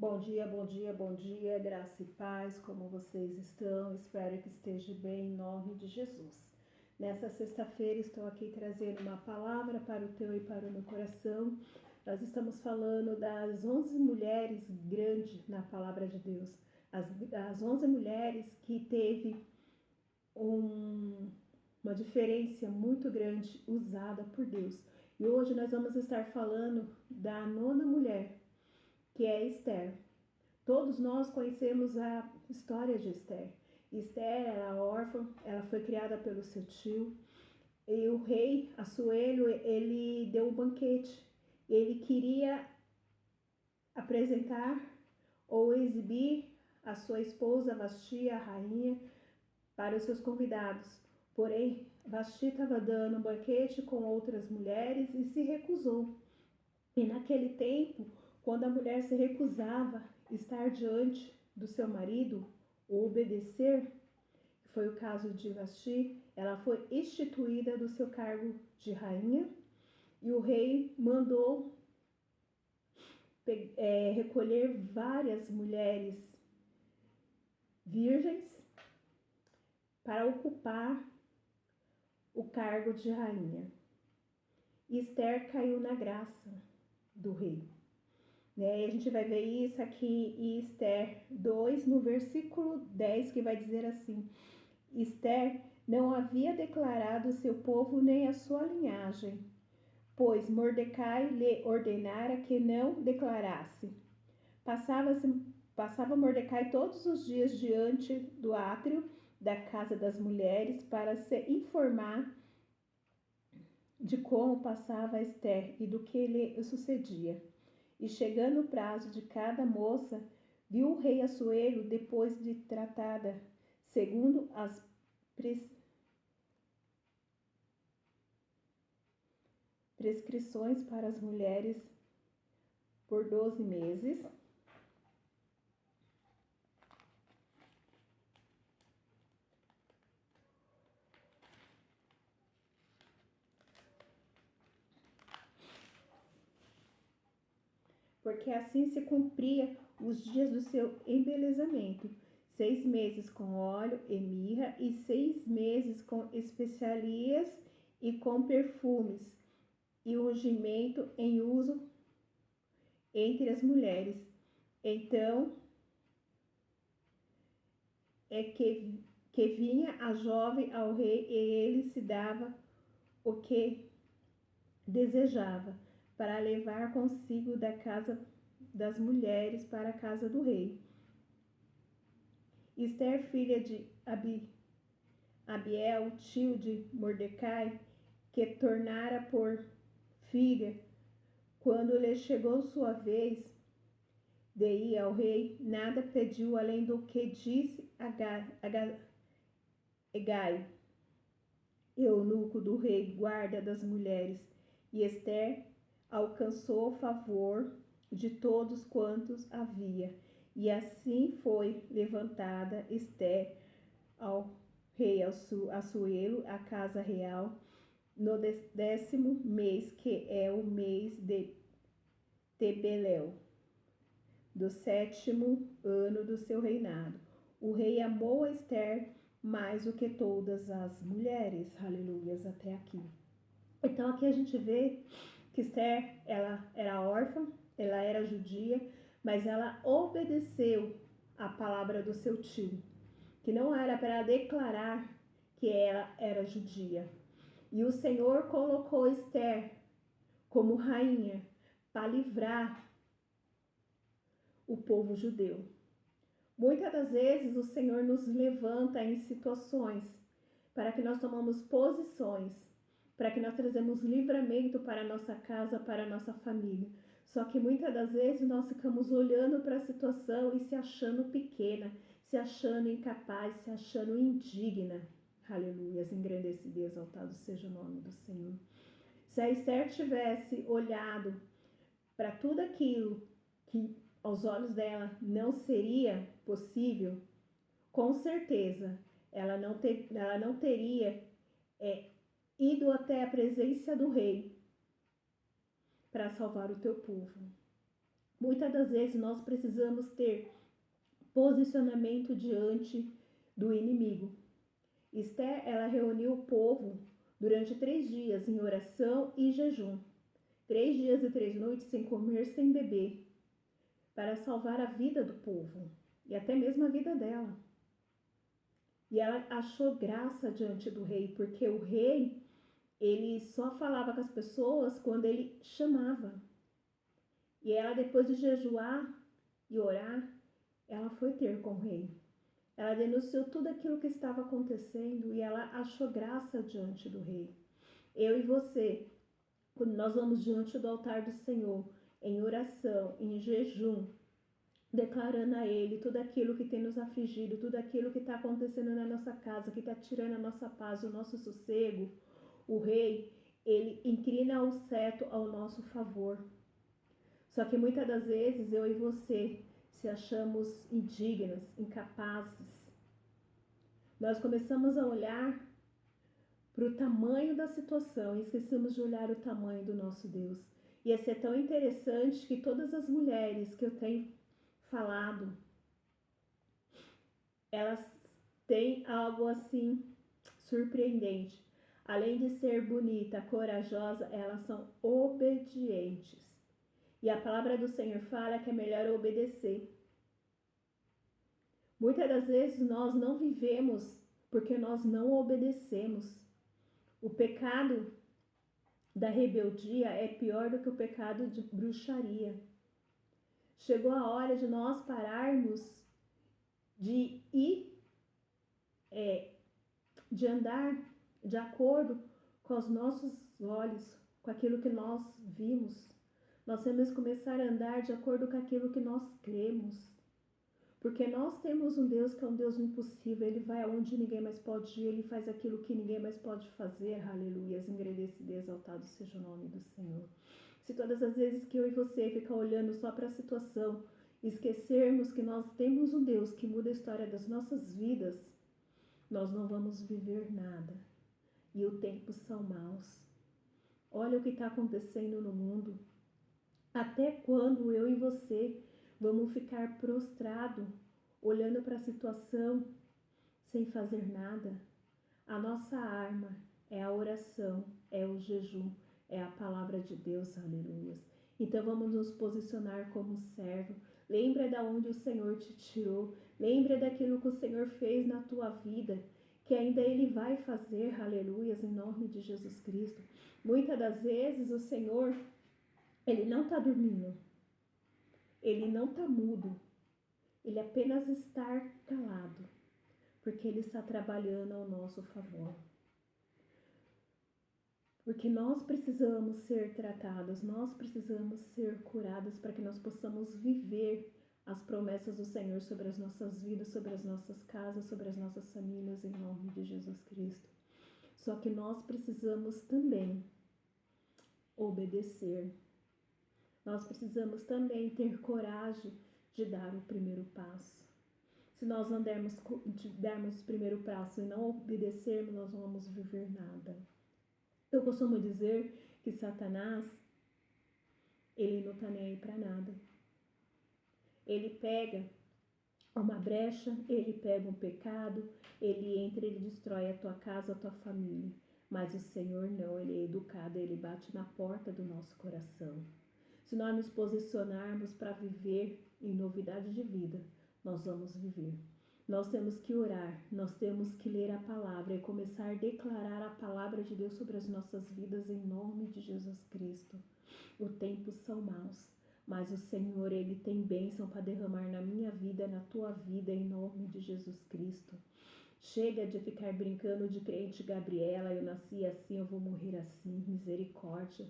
Bom dia, bom dia, bom dia, graça e paz, como vocês estão? Espero que esteja bem em nome de Jesus. Nessa sexta-feira estou aqui trazendo uma palavra para o teu e para o meu coração. Nós estamos falando das 11 mulheres grandes na palavra de Deus. As 11 mulheres que teve uma diferença muito grande usada por Deus. E hoje nós vamos estar falando da nona mulher, que é Esther. Todos nós conhecemos a história de Esther. Esther era órfã, ela foi criada pelo seu tio, e o rei Assuero, ele deu um banquete. Ele queria apresentar ou exibir a sua esposa Vasti, a rainha, para os seus convidados. Porém, Vasti estava dando um banquete com outras mulheres e se recusou. E naquele tempo, quando a mulher se recusava a estar diante do seu marido ou obedecer, que foi o caso de Vasti, ela foi instituída do seu cargo de rainha e o rei mandou recolher várias mulheres virgens para ocupar o cargo de rainha. E Esther caiu na graça do rei. E a gente vai ver isso aqui em Esther 2, no versículo 10, que vai dizer assim: Esther não havia declarado o seu povo nem a sua linhagem, pois Mordecai lhe ordenara que não declarasse. Passava Mordecai todos os dias diante do átrio da casa das mulheres para se informar de como passava Esther e do que lhe sucedia. E chegando o prazo de cada moça, viu o rei Assuero, depois de tratada, segundo as prescrições para as mulheres, por 12 meses. Porque assim se cumpria os dias do seu embelezamento, 6 meses com óleo e mirra, e 6 meses com especiarias e com perfumes, e ungimento em uso entre as mulheres. Então é que vinha a jovem ao rei, e ele se dava o que desejava, para levar consigo da casa das mulheres para a casa do rei. Esther, filha de Abiel, tio de Mordecai, que tornara por filha, quando lhe chegou sua vez de ir ao rei, nada pediu além do que disse Hegai, eunuco do rei, guarda das mulheres. E Esther alcançou o favor de todos quantos havia. E assim foi levantada Esther ao rei Assuero, a casa real, no 10º mês, que é o mês de Tebelel, do 7º ano do seu reinado. O rei amou a Esther mais do que todas as mulheres. Aleluias, até aqui. Então aqui a gente vê que Esther, ela era órfã, ela era judia, mas ela obedeceu a palavra do seu tio, que não era para declarar que ela era judia. E o Senhor colocou Esther como rainha para livrar o povo judeu. Muitas das vezes o Senhor nos levanta em situações para que nós tomamos posições, para que nós trazemos livramento para a nossa casa, para a nossa família. Só que muitas das vezes nós ficamos olhando para a situação e se achando pequena, se achando incapaz, se achando indigna. Aleluia, engrandecido e exaltado seja o nome do Senhor. Se a Esther tivesse olhado para tudo aquilo que aos olhos dela não seria possível, com certeza ela não teria ido até a presença do rei para salvar o teu povo. Muitas das vezes nós precisamos ter posicionamento diante do inimigo. Esther, ela reuniu o povo durante 3 dias em oração e jejum. 3 dias e 3 noites sem comer, sem beber, para salvar a vida do povo e até mesmo a vida dela. E ela achou graça diante do rei, porque o rei, ele só falava com as pessoas quando ele chamava. E ela, depois de jejuar e orar, ela foi ter com o rei. Ela denunciou tudo aquilo que estava acontecendo e ela achou graça diante do rei. Eu e você, quando nós vamos diante do altar do Senhor, em oração, em jejum, declarando a Ele tudo aquilo que tem nos afligido, tudo aquilo que está acontecendo na nossa casa, que está tirando a nossa paz, o nosso sossego, o rei, ele inclina o cetro ao nosso favor. Só que muitas das vezes eu e você se achamos indignas, incapazes. Nós começamos a olhar para o tamanho da situação e esquecemos de olhar o tamanho do nosso Deus. E esse é tão interessante que todas as mulheres que eu tenho falado, elas têm algo assim surpreendente. Além de ser bonita, corajosa, elas são obedientes. E a palavra do Senhor fala que é melhor obedecer. Muitas das vezes nós não vivemos porque nós não obedecemos. O pecado da rebeldia é pior do que o pecado de bruxaria. Chegou a hora de nós pararmos de de andar de acordo com os nossos olhos, com aquilo que nós vimos. Nós temos que começar a andar de acordo com aquilo que nós cremos. Porque nós temos um Deus que é um Deus impossível. Ele vai aonde ninguém mais pode ir. Ele faz aquilo que ninguém mais pode fazer. Aleluia. Engrandecido e exaltado seja o nome do Senhor. Se todas as vezes que eu e você ficar olhando só para a situação, esquecermos que nós temos um Deus que muda a história das nossas vidas, nós não vamos viver nada. E os tempos são maus. Olha o que está acontecendo no mundo. Até quando eu e você vamos ficar prostrado, olhando para a situação, sem fazer nada? A nossa arma é a oração, é o jejum, é a palavra de Deus, aleluia. Então vamos nos posicionar como servo. Lembra de onde o Senhor te tirou. Lembra daquilo que o Senhor fez na tua vida, que ainda Ele vai fazer, aleluia, em nome de Jesus Cristo. Muitas das vezes o Senhor, Ele não está dormindo. Ele não está mudo. Ele apenas está calado, porque Ele está trabalhando ao nosso favor. Porque nós precisamos ser tratados, nós precisamos ser curados para que nós possamos viver as promessas do Senhor sobre as nossas vidas, sobre as nossas casas, sobre as nossas famílias, em nome de Jesus Cristo. Só que nós precisamos também obedecer. Nós precisamos também ter coragem de dar o primeiro passo. Se nós não dermos o primeiro passo e não obedecermos, nós não vamos viver nada. Eu costumo dizer que Satanás, ele não está nem aí para nada. Ele pega uma brecha, ele pega um pecado, ele entra, ele destrói a tua casa, a tua família. Mas o Senhor não, Ele é educado, Ele bate na porta do nosso coração. Se nós nos posicionarmos para viver em novidade de vida, nós vamos viver. Nós temos que orar, nós temos que ler a palavra e começar a declarar a palavra de Deus sobre as nossas vidas em nome de Jesus Cristo. Os tempos são maus, mas o Senhor, Ele tem bênção para derramar na minha vida, na tua vida, em nome de Jesus Cristo. Chega de ficar brincando de crente Gabriela, eu nasci assim, eu vou morrer assim, misericórdia.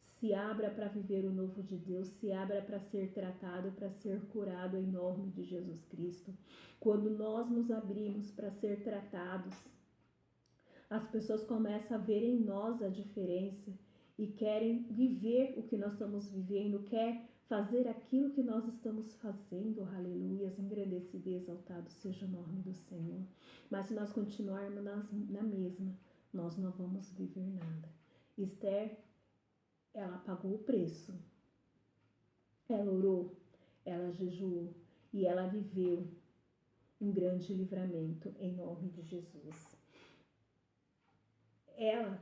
Se abra para viver o novo de Deus, se abra para ser tratado, para ser curado em nome de Jesus Cristo. Quando nós nos abrimos para ser tratados, as pessoas começam a ver em nós a diferença e querem viver o que nós estamos vivendo, quer fazer aquilo que nós estamos fazendo, aleluia, engrandecido e exaltado seja o nome do Senhor. Mas se nós continuarmos na mesma, nós não vamos viver nada. Esther, ela pagou o preço. Ela orou, ela jejuou e ela viveu um grande livramento em nome de Jesus. Ela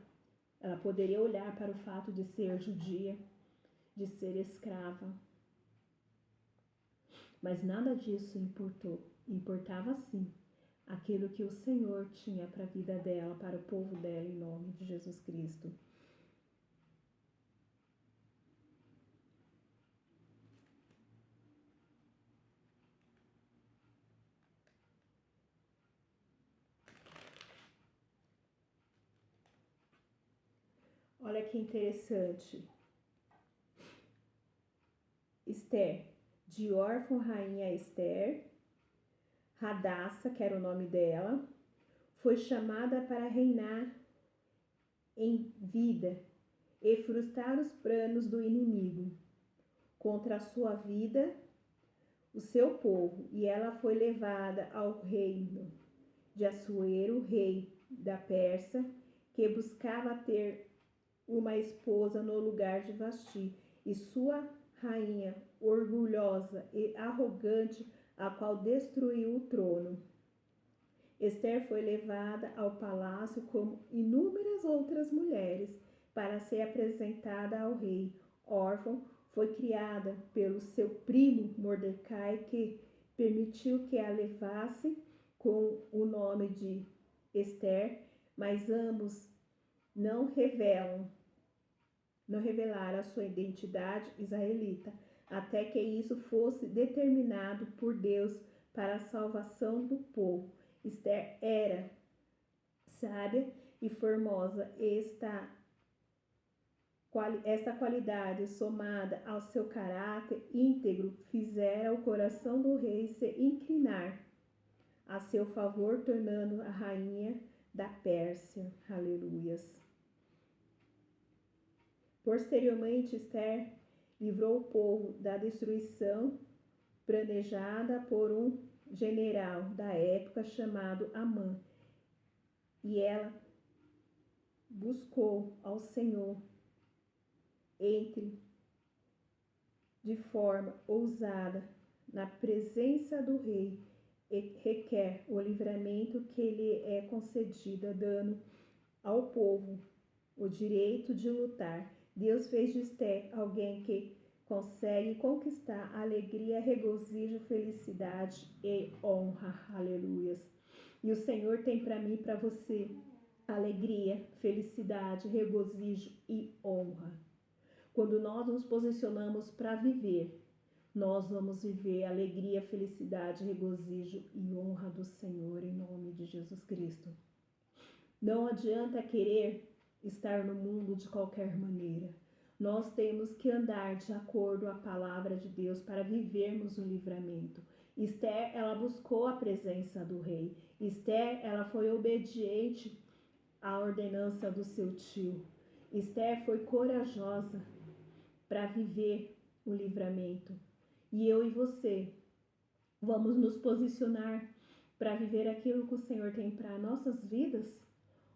poderia olhar para o fato de ser judia, de ser escrava, mas nada disso importou. Importava sim aquilo que o Senhor tinha para a vida dela, para o povo dela, em nome de Jesus Cristo. Olha que interessante. Esther, de órfã rainha Esther, Radassa, que era o nome dela, foi chamada para reinar em vida e frustrar os planos do inimigo contra a sua vida, o seu povo, e ela foi levada ao reino de Assuero, rei da Pérsia, que buscava ter uma esposa no lugar de Vasti, e sua rainha orgulhosa e arrogante, a qual destruiu o trono. Esther foi levada ao palácio como inúmeras outras mulheres para ser apresentada ao rei. Órfã, foi criada pelo seu primo Mordecai, que permitiu que a levasse com o nome de Esther, mas ambos não revelaram a sua identidade israelita, até que isso fosse determinado por Deus para a salvação do povo. Esther era sábia e formosa. Esta qualidade, somada ao seu caráter íntegro, fizera o coração do rei se inclinar a seu favor, tornando a rainha da Pérsia. Aleluias. Posteriormente, Esther livrou o povo da destruição planejada por um general da época chamado Amã, e ela buscou ao Senhor de forma ousada na presença do rei e requer o livramento que lhe é concedido, dando ao povo o direito de lutar. Deus fez de Esther alguém que consegue conquistar alegria, regozijo, felicidade e honra. Aleluias. E o Senhor tem para mim e para você alegria, felicidade, regozijo e honra. Quando nós nos posicionamos para viver, nós vamos viver alegria, felicidade, regozijo e honra do Senhor em nome de Jesus Cristo. Não adianta querer estar no mundo de qualquer maneira. Nós temos que andar de acordo com a palavra de Deus para vivermos o livramento. Esther, ela buscou a presença do rei. Esther, ela foi obediente à ordenança do seu tio. Esther foi corajosa para viver o livramento. E eu e você vamos nos posicionar para viver aquilo que o Senhor tem para nossas vidas?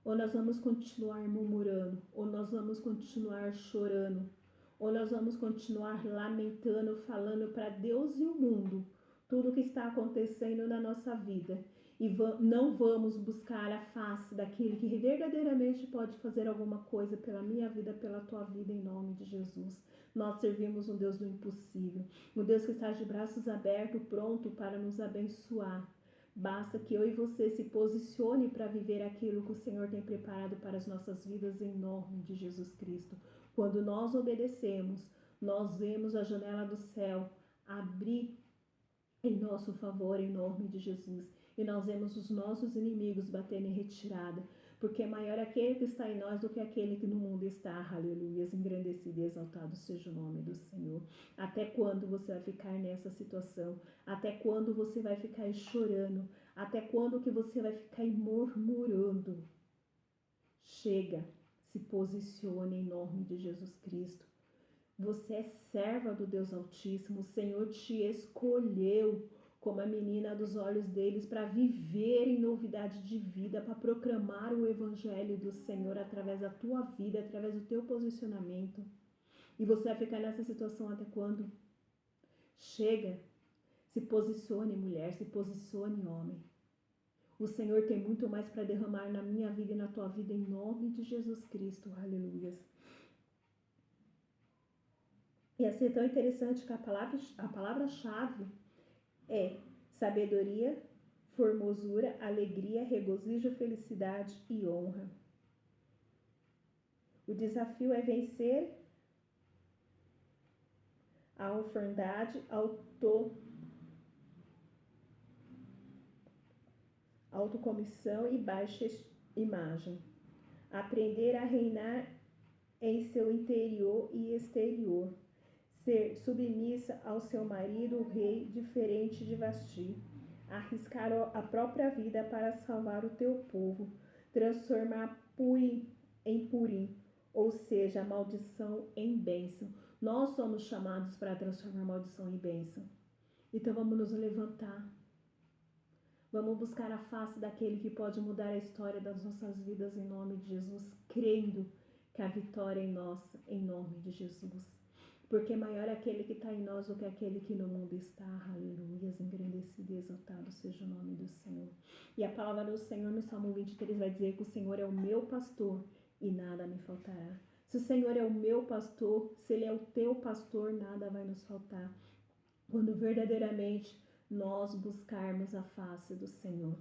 Ou nós vamos continuar murmurando? Ou nós vamos continuar chorando? Ou nós vamos continuar lamentando, falando para Deus e o mundo tudo o que está acontecendo na nossa vida? E não vamos buscar a face daquele que verdadeiramente pode fazer alguma coisa pela minha vida, pela tua vida, em nome de Jesus. Nós servimos um Deus do impossível, um Deus que está de braços abertos, pronto para nos abençoar. Basta que eu e você se posicione para viver aquilo que o Senhor tem preparado para as nossas vidas, em nome de Jesus Cristo. Quando nós obedecemos, nós vemos a janela do céu abrir em nosso favor, em nome de Jesus. E nós vemos os nossos inimigos batendo em retirada, porque maior é aquele que está em nós do que aquele que no mundo está. Aleluias, engrandecido e exaltado seja o nome do Senhor. Até quando você vai ficar nessa situação? Até quando você vai ficar chorando? Até quando que você vai ficar murmurando? Chega, se posicione em nome de Jesus Cristo. Você é serva do Deus Altíssimo. O Senhor te escolheu como a menina dos olhos deles para viver em novidade de vida, para proclamar o Evangelho do Senhor através da tua vida, através do teu posicionamento. E você vai ficar nessa situação até quando? Chega. Se posicione, mulher, se posicione, homem. O Senhor tem muito mais para derramar na minha vida e na tua vida, em nome de Jesus Cristo. Aleluia. E assim é tão interessante que a palavra-chave é sabedoria, formosura, alegria, regozijo, felicidade e honra. O desafio é vencer a orfandade, autocomissão e baixa imagem. Aprender a reinar em seu interior e exterior. Ser submissa ao seu marido, o rei, diferente de Vasti. Arriscar a própria vida para salvar o teu povo. Transformar Purim em Purim, ou seja, a maldição em bênção. Nós somos chamados para transformar maldição em bênção. Então vamos nos levantar. Vamos buscar a face daquele que pode mudar a história das nossas vidas em nome de Jesus, crendo que a vitória é nossa, em nome de Jesus. Porque maior é aquele que está em nós do que aquele que no mundo está. Aleluia, engrandecido e exaltado seja o nome do Senhor. E a palavra do Senhor no Salmo 23 vai dizer que o Senhor é o meu pastor e nada me faltará. Se o Senhor é o meu pastor, se Ele é o teu pastor, nada vai nos faltar. Quando verdadeiramente nós buscarmos a face do Senhor.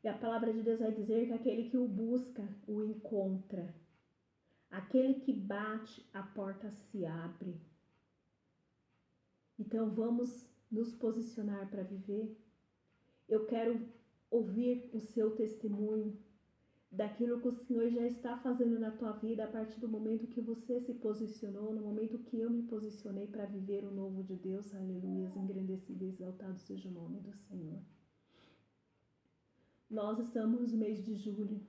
E a palavra de Deus vai dizer que aquele que o busca, o encontra. Aquele que bate, a porta se abre. Então vamos nos posicionar para viver. Eu quero ouvir o seu testemunho daquilo que o Senhor já está fazendo na tua vida a partir do momento que você se posicionou, no momento que eu me posicionei para viver o novo de Deus. Aleluia, engrandecido e exaltado seja o nome do Senhor. Nós estamos no mês de julho.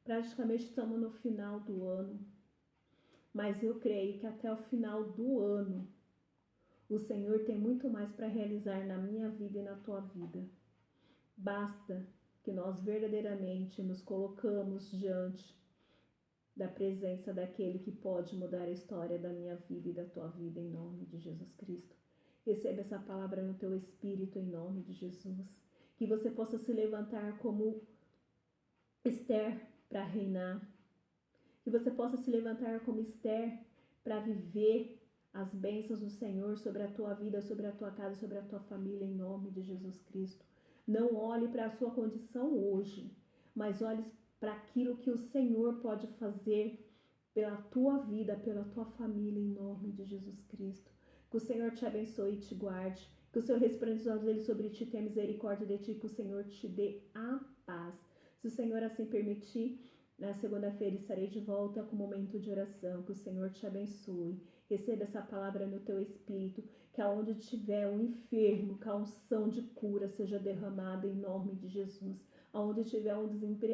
Praticamente estamos no final do ano. Mas eu creio que até o final do ano, o Senhor tem muito mais para realizar na minha vida e na tua vida. Basta que nós verdadeiramente nos colocamos diante da presença daquele que pode mudar a história da minha vida e da tua vida em nome de Jesus Cristo. Receba essa palavra no teu espírito em nome de Jesus. Que você possa se levantar como Esther para reinar. Que você possa se levantar como Esther para viver as bênçãos do Senhor sobre a tua vida, sobre a tua casa, sobre a tua família em nome de Jesus Cristo. Não olhe para a sua condição hoje, mas olhe para aquilo que o Senhor pode fazer pela tua vida, pela tua família, em nome de Jesus Cristo. Que o Senhor te abençoe e te guarde, que o Senhor resplande os olhos dele sobre ti, tenha misericórdia de ti, que o Senhor te dê a paz. Se o Senhor assim permitir, na segunda-feira estarei de volta com um momento de oração. Que o Senhor te abençoe. Receba essa palavra no teu espírito, que aonde tiver um enfermo, que a unção de cura seja derramada em nome de Jesus. Aonde tiver um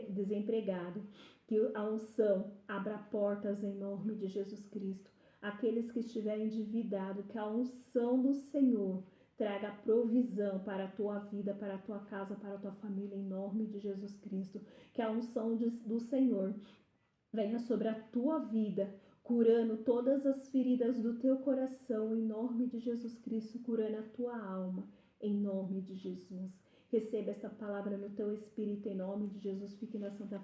desempregado, que a unção abra portas em nome de Jesus Cristo. Aqueles que estiverem endividados, que a unção do Senhor traga provisão para a tua vida, para a tua casa, para a tua família, em nome de Jesus Cristo. Que a unção do Senhor venha sobre a tua vida, curando todas as feridas do teu coração, em nome de Jesus Cristo, curando a tua alma, em nome de Jesus. Receba esta palavra no teu espírito, em nome de Jesus. Fique na santa